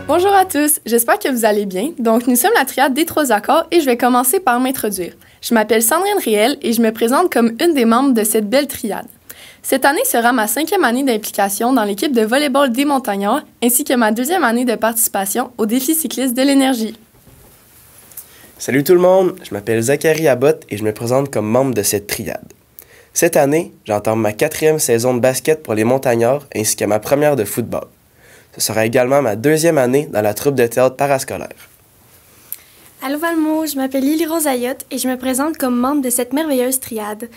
Bonjour à tous, j'espère que vous allez bien. Donc, nous sommes la triade des trois accords et je vais commencer par m'introduire. Je m'appelle Sandrine Réel et je me présente comme une des membres de cette belle triade. Cette année sera ma 5e année d'implication dans l'équipe de volleyball des Montagnards ainsi que ma 2e année de participation au défi cycliste de l'énergie. Salut tout le monde, je m'appelle Zachary Abbott et je me présente comme membre de cette triade. Cette année, j'entame ma 4e saison de basket pour les Montagnards ainsi que ma première de football. Ce sera également ma 2e année dans la troupe de théâtre parascolaire. Allô Valmo, je m'appelle Lily Rose Ayotte et je me présente comme membre de cette merveilleuse triade.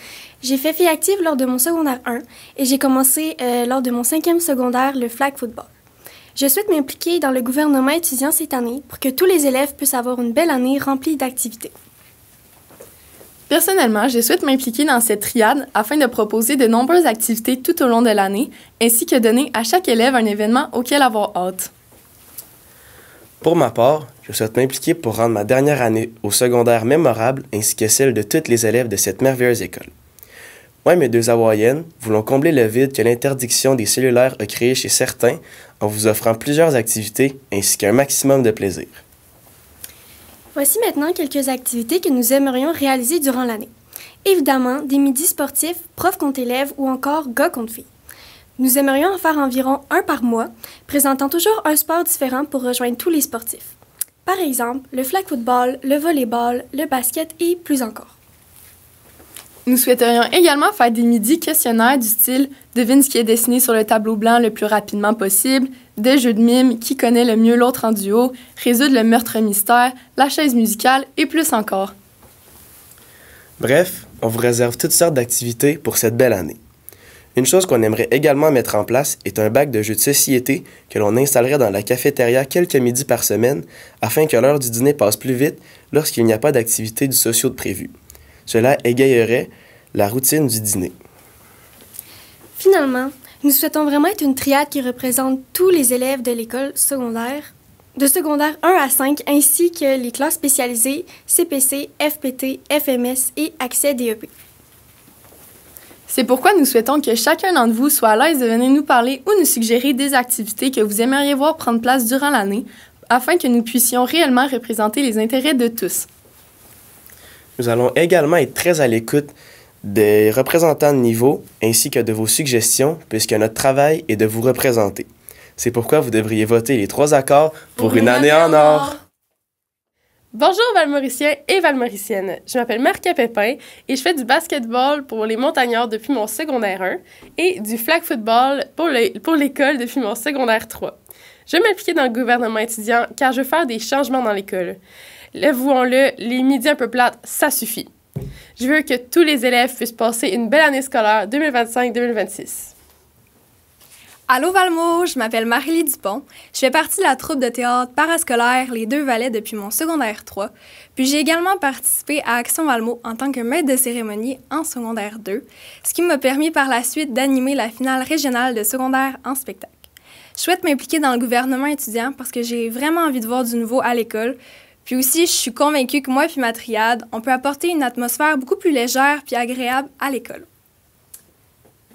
J'ai fait fille active lors de mon secondaire 1 et j'ai commencé lors de mon 5e secondaire le flag football. Je souhaite m'impliquer dans le gouvernement étudiant cette année pour que tous les élèves puissent avoir une belle année remplie d'activités. Personnellement, je souhaite m'impliquer dans cette triade afin de proposer de nombreuses activités tout au long de l'année, ainsi que donner à chaque élève un événement auquel avoir hâte. Pour ma part, je souhaite m'impliquer pour rendre ma dernière année au secondaire mémorable ainsi que celle de tous les élèves de cette merveilleuse école. Moi et mes 2 Hawaïennes voulons combler le vide que l'interdiction des cellulaires a créé chez certains en vous offrant plusieurs activités ainsi qu'un maximum de plaisir. Voici maintenant quelques activités que nous aimerions réaliser durant l'année. Évidemment, des midis sportifs, profs contre élèves ou encore gars contre filles. Nous aimerions en faire environ un par mois, présentant toujours un sport différent pour rejoindre tous les sportifs. Par exemple, le flag football, le volleyball, le basket et plus encore. Nous souhaiterions également faire des midis questionnaires du style « Devine ce qui est dessiné sur le tableau blanc le plus rapidement possible », des jeux de mime « Qui connaît le mieux l'autre en duo », résoudre le meurtre mystère, la chaise musicale et plus encore. Bref, on vous réserve toutes sortes d'activités pour cette belle année. Une chose qu'on aimerait également mettre en place est un bac de jeux de société que l'on installerait dans la cafétéria quelques midis par semaine afin que l'heure du dîner passe plus vite lorsqu'il n'y a pas d'activité du socio de prévu. Cela égayerait la routine du dîner. Finalement, nous souhaitons vraiment être une triade qui représente tous les élèves de l'école secondaire, de secondaire 1 à 5, ainsi que les classes spécialisées CPC, FPT, FMS et accès DEP. C'est pourquoi nous souhaitons que chacun d'entre vous soit à l'aise de venir nous parler ou nous suggérer des activités que vous aimeriez voir prendre place durant l'année afin que nous puissions réellement représenter les intérêts de tous. Nous allons également être très à l'écoute des représentants de niveau ainsi que de vos suggestions puisque notre travail est de vous représenter. C'est pourquoi vous devriez voter les 3 accords pour une année en or. Bonjour Valmauriciens et Valmauriciennes, je m'appelle Marca Pépin et je fais du basketball pour les Montagnards depuis mon secondaire 1 et du flag football pour l'école depuis mon secondaire 3. Je vais m'impliquer dans le gouvernement étudiant car je veux faire des changements dans l'école. Avouons-le, les midis un peu plates, ça suffit. Je veux que tous les élèves puissent passer une belle année scolaire 2025-2026. Allô Valmo, je m'appelle Marie-Lie Dupont. Je fais partie de la troupe de théâtre parascolaire Les Deux Valets depuis mon secondaire 3. Puis j'ai également participé à Action Valmo en tant que maître de cérémonie en secondaire 2, ce qui m'a permis par la suite d'animer la finale régionale de secondaire en spectacle. Je souhaite m'impliquer dans le gouvernement étudiant parce que j'ai vraiment envie de voir du nouveau à l'école. Puis aussi, je suis convaincue que moi et ma triade, on peut apporter une atmosphère beaucoup plus légère puis agréable à l'école.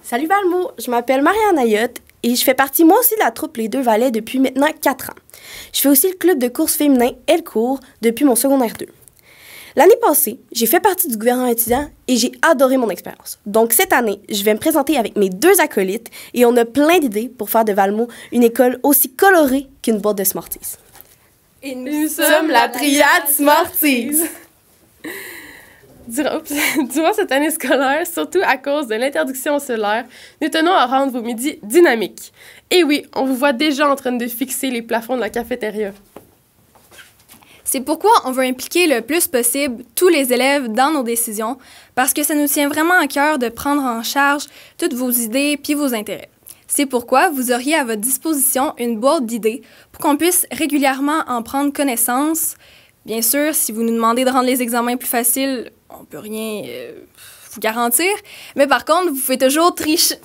Salut Valmo, je m'appelle Marianne Ayotte et je fais partie moi aussi de la troupe Les Deux Valets depuis maintenant 4 ans. Je fais aussi le club de course féminin Elcourt depuis mon secondaire 2. L'année passée, j'ai fait partie du gouvernement étudiant et j'ai adoré mon expérience. Donc cette année, je vais me présenter avec mes 2 acolytes et on a plein d'idées pour faire de Valmo une école aussi colorée qu'une boîte de Smarties. Et nous sommes la triade Smarties! Durant cette année scolaire, surtout à cause de l'interdiction cellulaire, nous tenons à rendre vos midis dynamiques. Et oui, on vous voit déjà en train de fixer les plafonds de la cafétéria. C'est pourquoi on veut impliquer le plus possible tous les élèves dans nos décisions, parce que ça nous tient vraiment à cœur de prendre en charge toutes vos idées puis vos intérêts. C'est pourquoi vous auriez à votre disposition une boîte d'idées pour qu'on puisse régulièrement en prendre connaissance. Bien sûr, si vous nous demandez de rendre les examens plus faciles, on ne peut rien vous garantir, mais par contre, vous pouvez toujours tricher.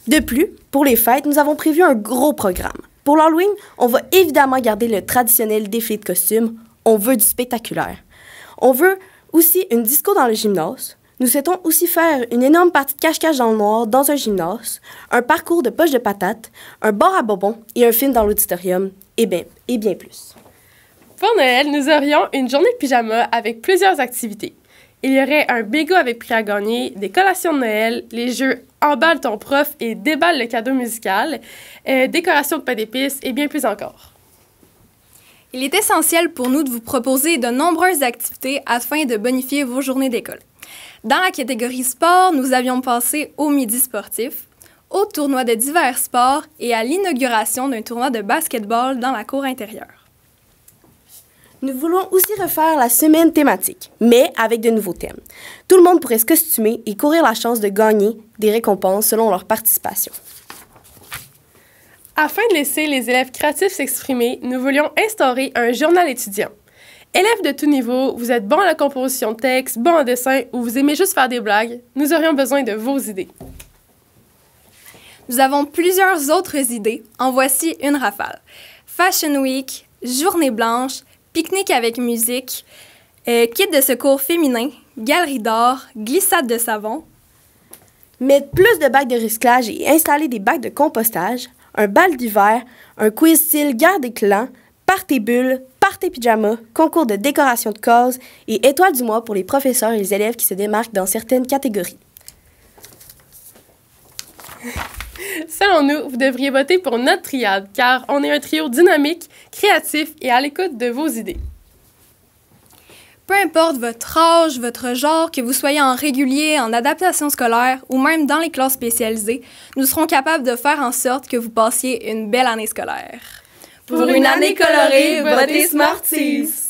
De plus, pour les fêtes, nous avons prévu un gros programme. Pour l'Halloween, on va évidemment garder le traditionnel défilé de costumes. On veut du spectaculaire. On veut aussi une disco dans le gymnase, Nous souhaitons aussi faire une énorme partie de cache-cache dans le noir dans un gymnase, un parcours de poche de patates, un bar à bonbons et un film dans l'auditorium, et bien plus. Pour Noël, nous aurions une journée de pyjama avec plusieurs activités. Il y aurait un bingo avec prix à gagner, des collations de Noël, les jeux Emballe ton prof et Déballe le cadeau musical, décoration de pain d'épices et bien plus encore. Il est essentiel pour nous de vous proposer de nombreuses activités afin de bonifier vos journées d'école. Dans la catégorie sport, nous avions passé au midi sportif, au tournoi de divers sports et à l'inauguration d'un tournoi de basketball dans la cour intérieure. Nous voulons aussi refaire la semaine thématique, mais avec de nouveaux thèmes. Tout le monde pourrait se costumer et courir la chance de gagner des récompenses selon leur participation. Afin de laisser les élèves créatifs s'exprimer, nous voulions instaurer un journal étudiant. Élèves de tout niveau, vous êtes bon à la composition de texte, bon en dessin ou vous aimez juste faire des blagues, nous aurions besoin de vos idées. Nous avons plusieurs autres idées. En voici une rafale. Fashion Week, Journée blanche, pique-nique avec musique, kit de secours féminin, galerie d'art, glissade de savon. Mettre plus de bacs de recyclage et installer des bacs de compostage, un bal d'hiver, un quiz style guerre des clans, party bulle, party pyjama, concours de décoration de cause et étoile du mois pour les professeurs et les élèves qui se démarquent dans certaines catégories. Selon nous, vous devriez voter pour notre triade, car on est un trio dynamique, créatif et à l'écoute de vos idées. Peu importe votre âge, votre genre, que vous soyez en régulier, en adaptation scolaire ou même dans les classes spécialisées, nous serons capables de faire en sorte que vous passiez une belle année scolaire. Pour une année colorée, votez Smarties!